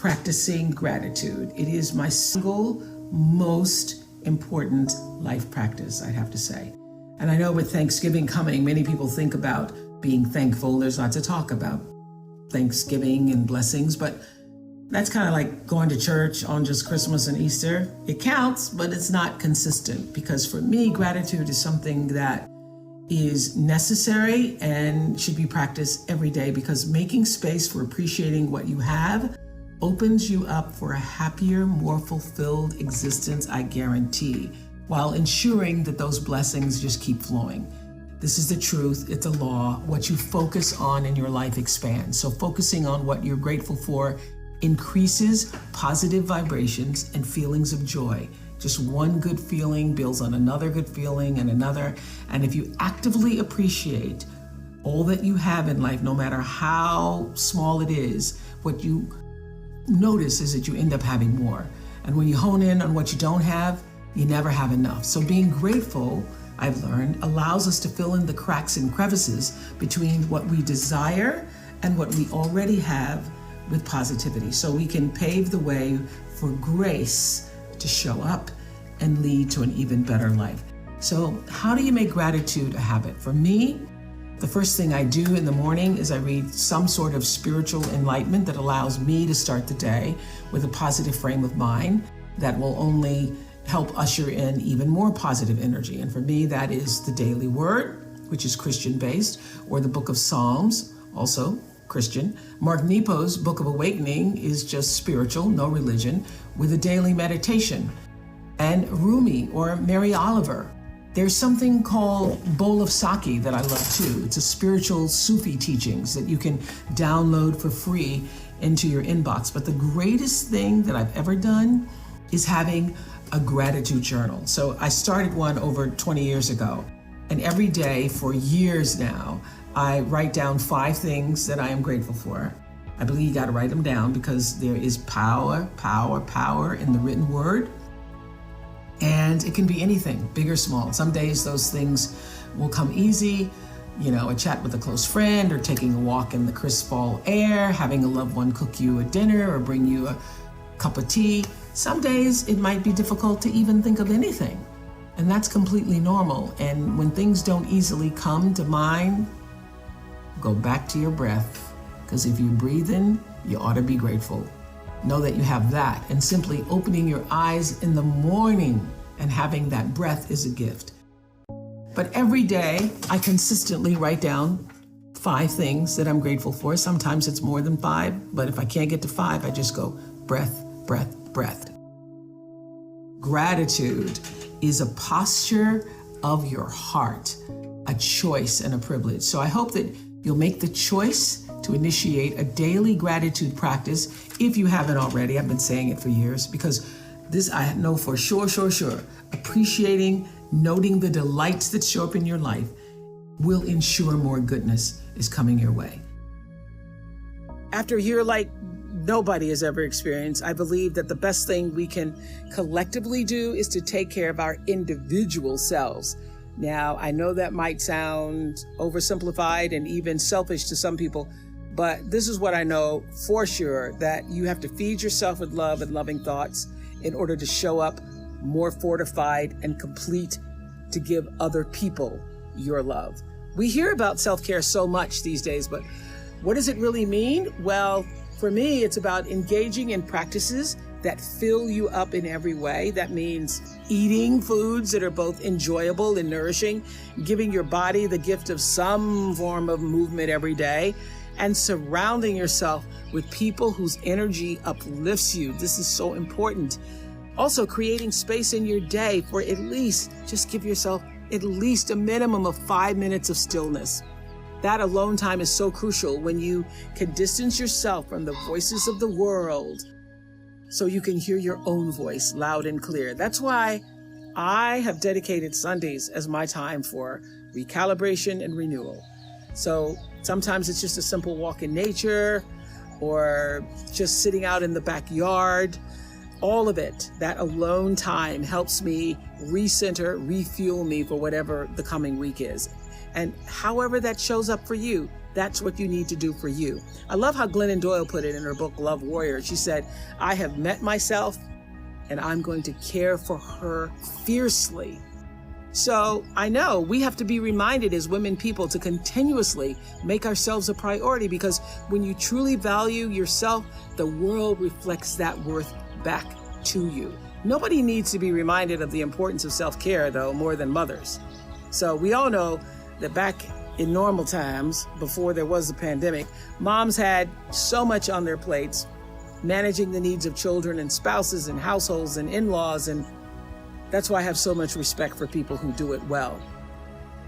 practicing gratitude. It is my single most important life practice, I'd have to say. And I know with Thanksgiving coming, many people think about being thankful. There's lots of talk about Thanksgiving and blessings, but that's kind of like going to church on just Christmas and Easter. It counts, but it's not consistent, because for me, gratitude is something that is necessary and should be practiced every day, because making space for appreciating what you have opens you up for a happier, more fulfilled existence, I guarantee, while ensuring that those blessings just keep flowing. This is the truth. It's a law. What you focus on in your life expands. So focusing on what you're grateful for increases positive vibrations and feelings of joy. Just one good feeling builds on another good feeling and another. And if you actively appreciate all that you have in life, no matter how small it is, what you notice is that you end up having more. And when you hone in on what you don't have, you never have enough. So being grateful, I've learned, allows us to fill in the cracks and crevices between what we desire and what we already have with positivity. So we can pave the way for grace to show up and lead to an even better life. So how do you make gratitude a habit? For me, the first thing I do in the morning is I read some sort of spiritual enlightenment that allows me to start the day with a positive frame of mind that will only help usher in even more positive energy. And for me, that is the Daily Word, which is Christian-based, or the Book of Psalms, also Christian. Mark Nepo's Book of Awakening is just spiritual, no religion, with a daily meditation. And Rumi or Mary Oliver. There's something called Bowl of Sake that I love too. It's a spiritual Sufi teachings that you can download for free into your inbox. But the greatest thing that I've ever done is having a gratitude journal. So I started one over 20 years ago. And every day for years now, I write down 5 things that I am grateful for. I believe you got to write them down, because there is power in the written word. And it can be anything, big or small. Some days those things will come easy, a chat with a close friend, or taking a walk in the crisp fall air, having a loved one cook you a dinner or bring you a cup of tea. Some days it might be difficult to even think of anything, and that's completely normal. And when things don't easily come to mind, go back to your breath, because if you're breathing, you ought to be grateful. Know that you have that, and simply opening your eyes in the morning and having that breath is a gift. But every day, I consistently write down 5 things that I'm grateful for. Sometimes it's more than 5, but if I can't get to 5, I just go breath, breath, breath. Gratitude is a posture of your heart, a choice and a privilege. So I hope that you'll make the choice to initiate a daily gratitude practice if you haven't already. I've been saying it for years, because this I know for sure. Appreciating, noting the delights that show up in your life will ensure more goodness is coming your way. After a year like nobody has ever experienced, I believe that the best thing we can collectively do is to take care of our individual selves. Now, I know that might sound oversimplified and even selfish to some people, but this is what I know for sure, that you have to feed yourself with love and loving thoughts in order to show up more fortified and complete to give other people your love. We hear about self-care so much these days, but what does it really mean? Well, for me, it's about engaging in practices that fill you up in every way. That means eating foods that are both enjoyable and nourishing, giving your body the gift of some form of movement every day, and surrounding yourself with people whose energy uplifts you. This is so important. Also, creating space in your day for just give yourself at least a minimum of 5 minutes of stillness. That alone time is so crucial when you can distance yourself from the voices of the world so you can hear your own voice loud and clear. That's why I have dedicated Sundays as my time for recalibration and renewal. So sometimes it's just a simple walk in nature or just sitting out in the backyard. All of it, that alone time helps me recenter, refuel me for whatever the coming week is. And however that shows up for you, that's what you need to do for you. I love how Glennon Doyle put it in her book, Love Warrior. She said, I have met myself and I'm going to care for her fiercely. So I know we have to be reminded as women people to continuously make ourselves a priority, because when you truly value yourself, the world reflects that worth back to you. Nobody needs to be reminded of the importance of self-care, though, more than mothers. So we all know that back in normal times, before there was the pandemic, moms had so much on their plates, managing the needs of children and spouses and households and in-laws, and that's why I have so much respect for people who do it well.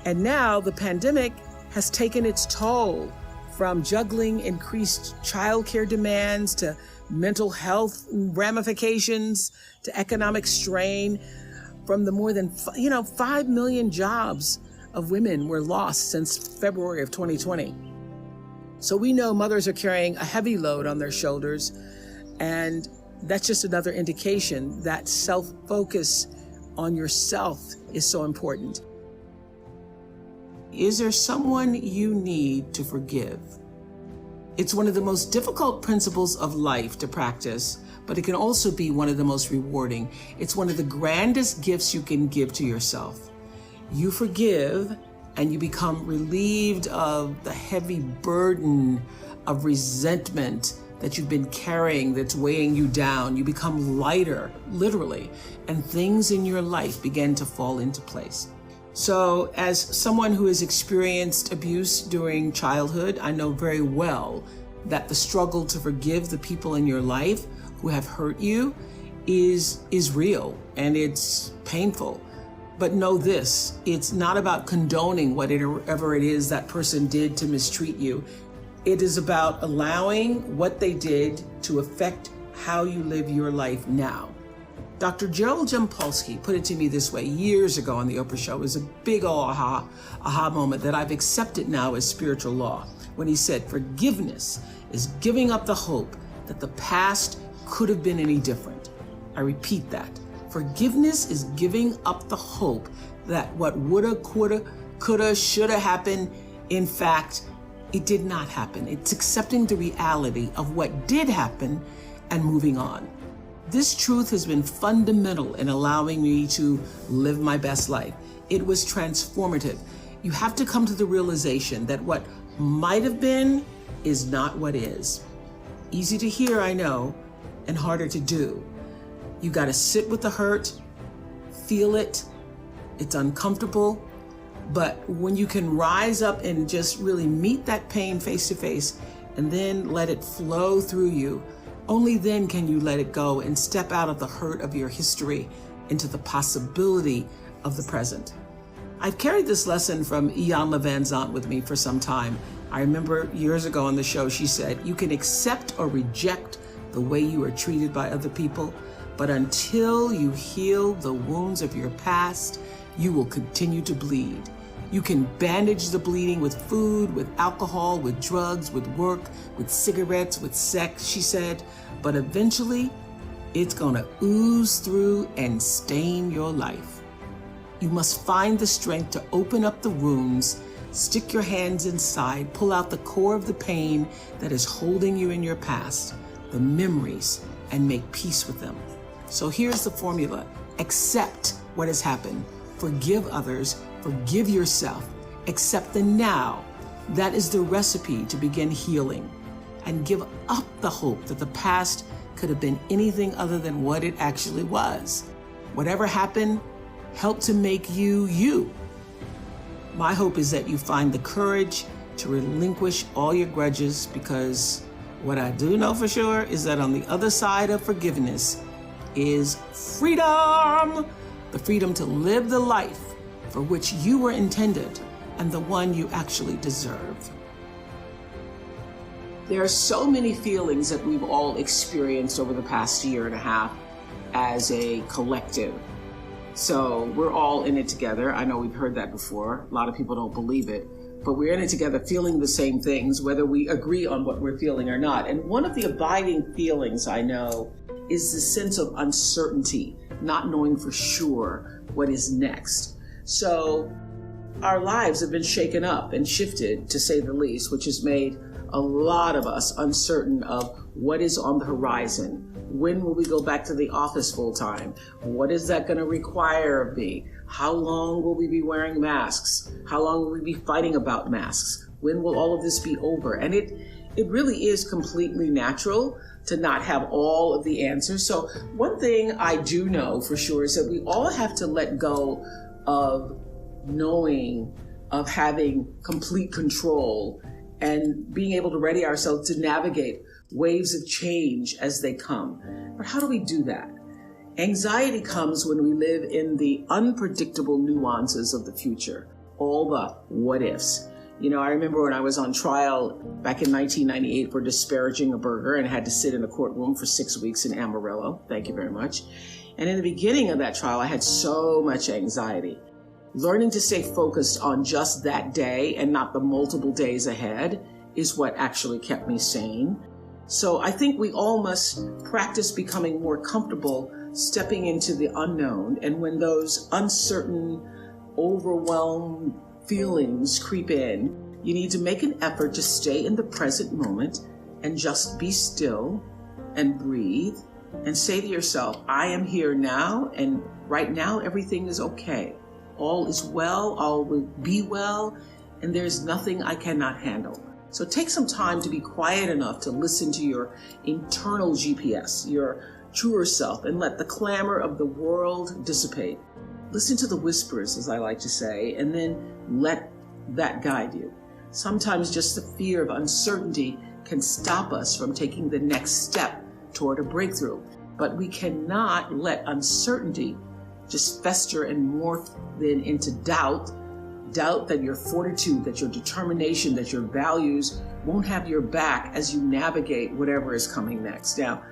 And now the pandemic has taken its toll, from juggling increased childcare demands to mental health ramifications to economic strain. From the more than 5 million jobs of women were lost since February of 2020. So we know mothers are carrying a heavy load on their shoulders, and that's just another indication that self-focus on yourself is so important. Is there someone you need to forgive? It's one of the most difficult principles of life to practice, but it can also be one of the most rewarding. It's one of the grandest gifts you can give to yourself. You forgive and you become relieved of the heavy burden of resentment that you've been carrying that's weighing you down. You become lighter, literally, and things in your life begin to fall into place. So as someone who has experienced abuse during childhood, I know very well that the struggle to forgive the people in your life who have hurt you is real, and it's painful. But know this, it's not about condoning whatever it is that person did to mistreat you. It is about allowing what they did to affect how you live your life now. Dr. Gerald Jampolsky put it to me this way years ago on the Oprah Show. It was a big aha moment that I've accepted now as spiritual law, when he said, forgiveness is giving up the hope that the past could have been any different. I repeat that. Forgiveness is giving up the hope that what woulda, coulda, coulda, shoulda happened, in fact, it did not happen. It's accepting the reality of what did happen and moving on. This truth has been fundamental in allowing me to live my best life. It was transformative. You have to come to the realization that what might have been is not what is. Easy to hear, I know, and harder to do. You got to sit with the hurt, feel it. It's uncomfortable. But when you can rise up and just really meet that pain face to face and then let it flow through you, only then can you let it go and step out of the hurt of your history into the possibility of the present. I've carried this lesson from Iyanla Vanzant with me for some time. I remember years ago on the show, she said, you can accept or reject the way you are treated by other people, but until you heal the wounds of your past, you will continue to bleed. You can bandage the bleeding with food, with alcohol, with drugs, with work, with cigarettes, with sex, she said, but eventually it's gonna ooze through and stain your life. You must find the strength to open up the wounds, stick your hands inside, pull out the core of the pain that is holding you in your past, the memories, and make peace with them. So here's the formula. Accept what has happened. Forgive others. Forgive yourself. Accept the now. That is the recipe to begin healing. And give up the hope that the past could have been anything other than what it actually was. Whatever happened, help to make you, you. My hope is that you find the courage to relinquish all your grudges, because what I do know for sure is that on the other side of forgiveness is freedom. The freedom to live the life for which you were intended and the one you actually deserve. There are so many feelings that we've all experienced over the past year and a half as a collective. So we're all in it together. I know we've heard that before. A lot of people don't believe it, but we're in it together feeling the same things, whether we agree on what we're feeling or not. And one of the abiding feelings I know is the sense of uncertainty, not knowing for sure what is next. So Our lives have been shaken up and shifted, to say the least, which has made a lot of us uncertain of what is on the horizon. When will we go back to the office full time? What is that going to require of me? How long will we be wearing masks? How long will we be fighting about masks? When will all of this be over? And it really is completely natural to not have all of the answers. So one thing I do know for sure is that we all have to let go of knowing, of having complete control, and being able to ready ourselves to navigate waves of change as they come. But how do we do that? Anxiety comes when we live in the unpredictable nuances of the future, all the what ifs. You know, I remember when I was on trial back in 1998 for disparaging a burger and had to sit in a courtroom for 6 weeks in Amarillo. Thank you very much. And in the beginning of that trial, I had so much anxiety. Learning to stay focused on just that day and not the multiple days ahead is what actually kept me sane. So I think we all must practice becoming more comfortable stepping into the unknown. And when those uncertain, overwhelmed feelings creep in, you need to make an effort to stay in the present moment and just be still and breathe and say to yourself, I am here now, and right now everything is okay. All is well, all will be well, and there's nothing I cannot handle. So take some time to be quiet enough to listen to your internal GPS, your truer self, and let the clamor of the world dissipate. Listen to the whispers, as I like to say, and then let that guide you. Sometimes just the fear of uncertainty can stop us from taking the next step toward a breakthrough. But we cannot let uncertainty just fester and morph then into doubt that your fortitude, that your determination, that your values won't have your back as you navigate whatever is coming next. Now,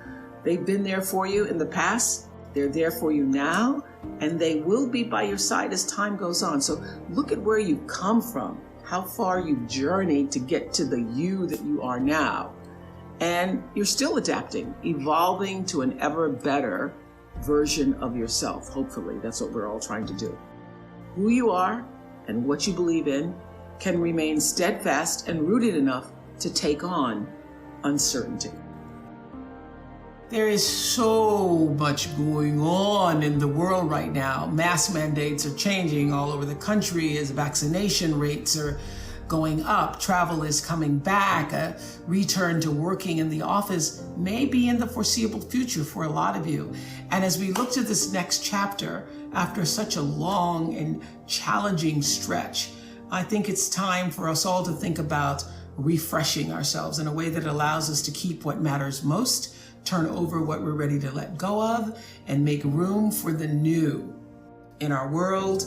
they've been there for you in the past, they're there for you now, and they will be by your side as time goes on. So look at where you've come from, how far you've journeyed to get to the you that you are now. And you're still adapting, evolving to an ever better version of yourself. Hopefully, that's what we're all trying to do. Who you are and what you believe in can remain steadfast and rooted enough to take on uncertainty. There is so much going on in the world right now. Mask mandates are changing all over the country as vaccination rates are going up. Travel is coming back. A return to working in the office may be in the foreseeable future for a lot of you. And as we look to this next chapter, after such a long and challenging stretch, I think it's time for us all to think about refreshing ourselves in a way that allows us to keep what matters most, turn over what we're ready to let go of, and make room for the new in our world,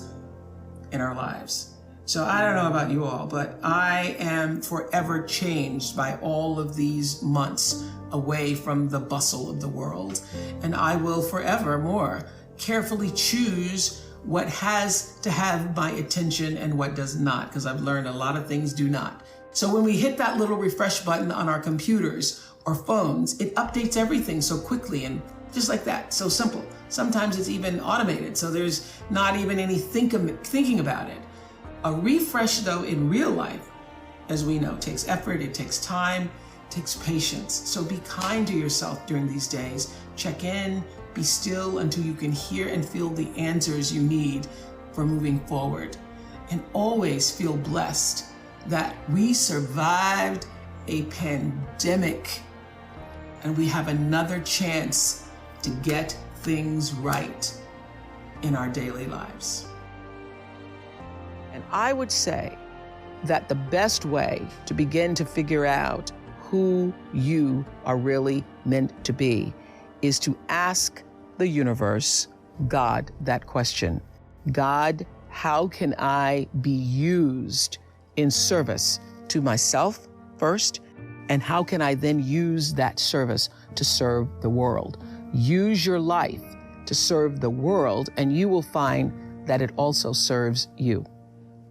in our lives. So I don't know about you all, but I am forever changed by all of these months away from the bustle of the world. And I will forevermore carefully choose what has to have my attention and what does not, because I've learned a lot of things do not. So when we hit that little refresh button on our computers or phones, it updates everything so quickly and just like that, so simple. Sometimes it's even automated, so there's not even any thinking about it. A refresh, though, in real life, as we know, takes effort, it takes time, it takes patience. So be kind to yourself during these days. Check in, be still until you can hear and feel the answers you need for moving forward. And always feel blessed that we survived a pandemic and we have another chance to get things right in our daily lives. And I would say that the best way to begin to figure out who you are really meant to be is to ask the universe, God, that question. God, how can I be used in service to myself first? And how can I then use that service to serve the world? Use your life to serve the world, and you will find that it also serves you.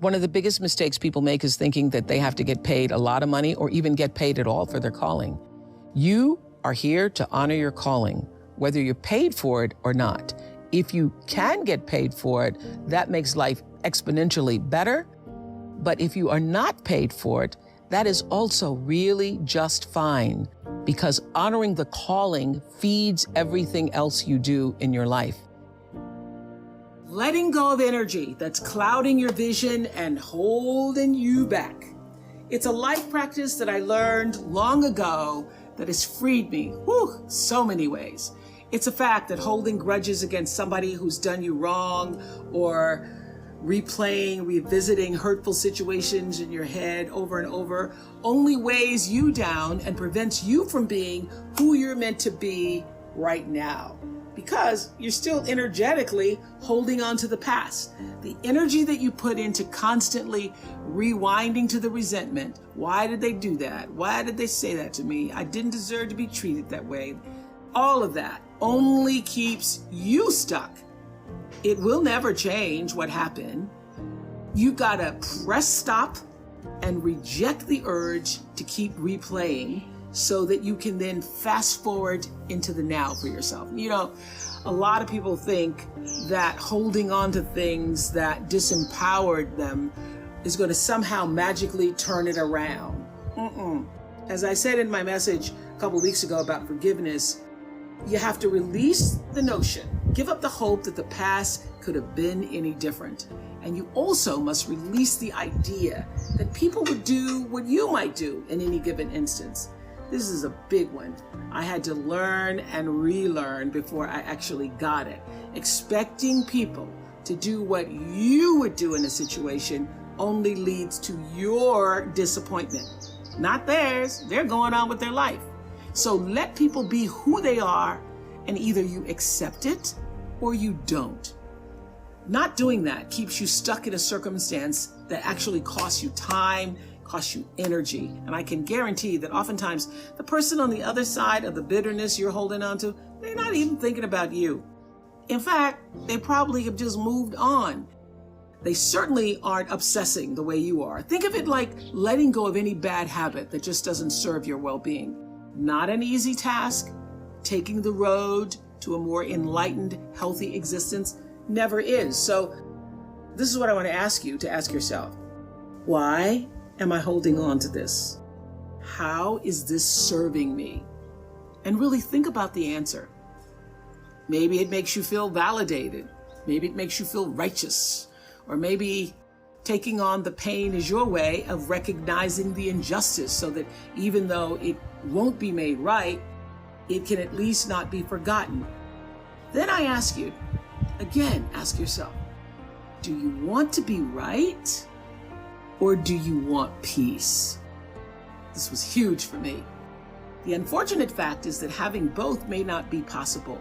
One of the biggest mistakes people make is thinking that they have to get paid a lot of money or even get paid at all for their calling. You are here to honor your calling, whether you're paid for it or not. If you can get paid for it, that makes life exponentially better But if you are not paid for it, that is also really just fine, because honoring the calling feeds everything else you do in your life. Letting go of energy that's clouding your vision and holding you back. It's a life practice that I learned long ago that has freed me, so many ways. It's a fact that holding grudges against somebody who's done you wrong, or revisiting hurtful situations in your head over and over, only weighs you down and prevents you from being who you're meant to be right now, because you're still energetically holding on to the past. The energy that you put into constantly rewinding to the resentment. Why did they do that? Why did they say that to me? I didn't deserve to be treated that way. All of that only keeps you stuck. It will never change what happened. You gotta press stop and reject the urge to keep replaying so that you can then fast forward into the now for yourself. You know, a lot of people think that holding on to things that disempowered them is going to somehow magically turn it around. As I said in my message a couple weeks ago about forgiveness, you have to release the notion, give up the hope that the past could have been any different. And you also must release the idea that people would do what you might do in any given instance. This is a big one. I had to learn and relearn before I actually got it. Expecting people to do what you would do in a situation only leads to your disappointment, not theirs. They're going on with their life. So let people be who they are, and either you accept it or you don't. Not doing that keeps you stuck in a circumstance that actually costs you time, costs you energy. And I can guarantee that oftentimes the person on the other side of the bitterness you're holding on to, they're not even thinking about you. In fact, they probably have just moved on. They certainly aren't obsessing the way you are. Think of it like letting go of any bad habit that just doesn't serve your well-being. Not an easy task. Taking the road to a more enlightened, healthy existence never is. So this is what I want to ask you to ask yourself. Why am I holding on to this? How is this serving me? And really think about the answer. Maybe it makes you feel validated. Maybe it makes you feel righteous. Or maybe taking on the pain is your way of recognizing the injustice so that even though it won't be made right, it can at least not be forgotten. Then I ask you, again, ask yourself, do you want to be right or do you want peace? This was huge for me. The unfortunate fact is that having both may not be possible.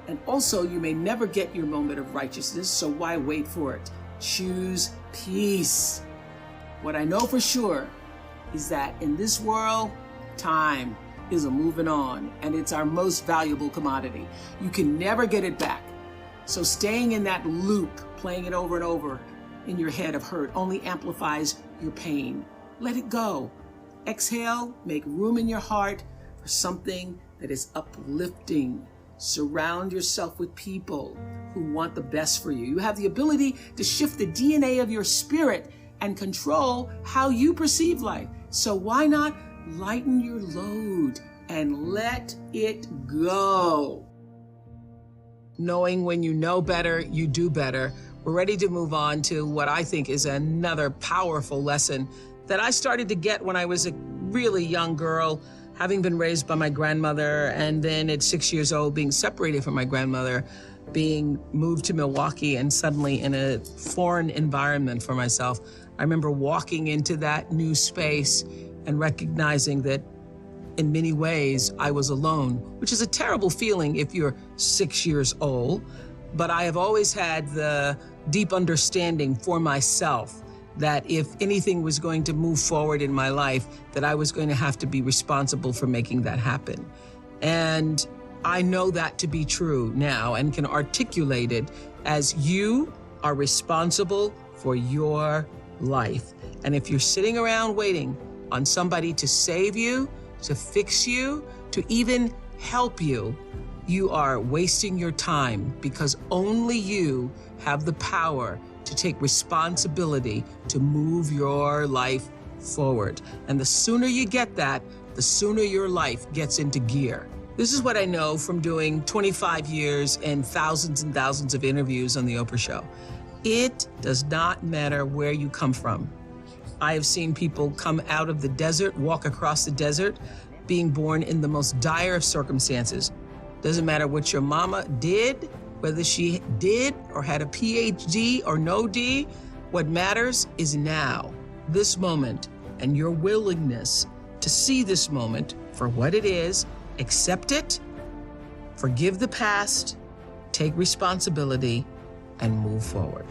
And also you may never get your moment of righteousness, so why wait for it? Choose peace. What I know for sure is that in this world, time is a moving on, and it's our most valuable commodity. You can never get it back. So staying in that loop, playing it over and over in your head of hurt, only amplifies your pain. Let it go. Exhale, make room in your heart for something that is uplifting. Surround yourself with people who want the best for you. You have the ability to shift the DNA of your spirit and control how you perceive life. So why not lighten your load and let it go? Knowing when you know better, you do better. We're ready to move on to what I think is another powerful lesson that I started to get when I was a really young girl, having been raised by my grandmother, and then at 6 years old being separated from my grandmother, being moved to Milwaukee and suddenly in a foreign environment for myself. I remember walking into that new space and recognizing that in many ways I was alone, which is a terrible feeling if you're 6 years old. But I have always had the deep understanding for myself that if anything was going to move forward in my life, that I was going to have to be responsible for making that happen. And I know that to be true now and can articulate it as you are responsible for your life. And if you're sitting around waiting on somebody to save you, to fix you, to even help you, you are wasting your time, because only you have the power to take responsibility to move your life forward. And the sooner you get that, the sooner your life gets into gear. This is what I know from doing 25 years and thousands of interviews on the Oprah Show. It does not matter where you come from. I have seen people come out of the desert, walk across the desert, being born in the most dire of circumstances. Doesn't matter what your mama did, whether she did or had a PhD or no D. What matters is now, this moment, and your willingness to see this moment for what it is, accept it, forgive the past, take responsibility, and move forward.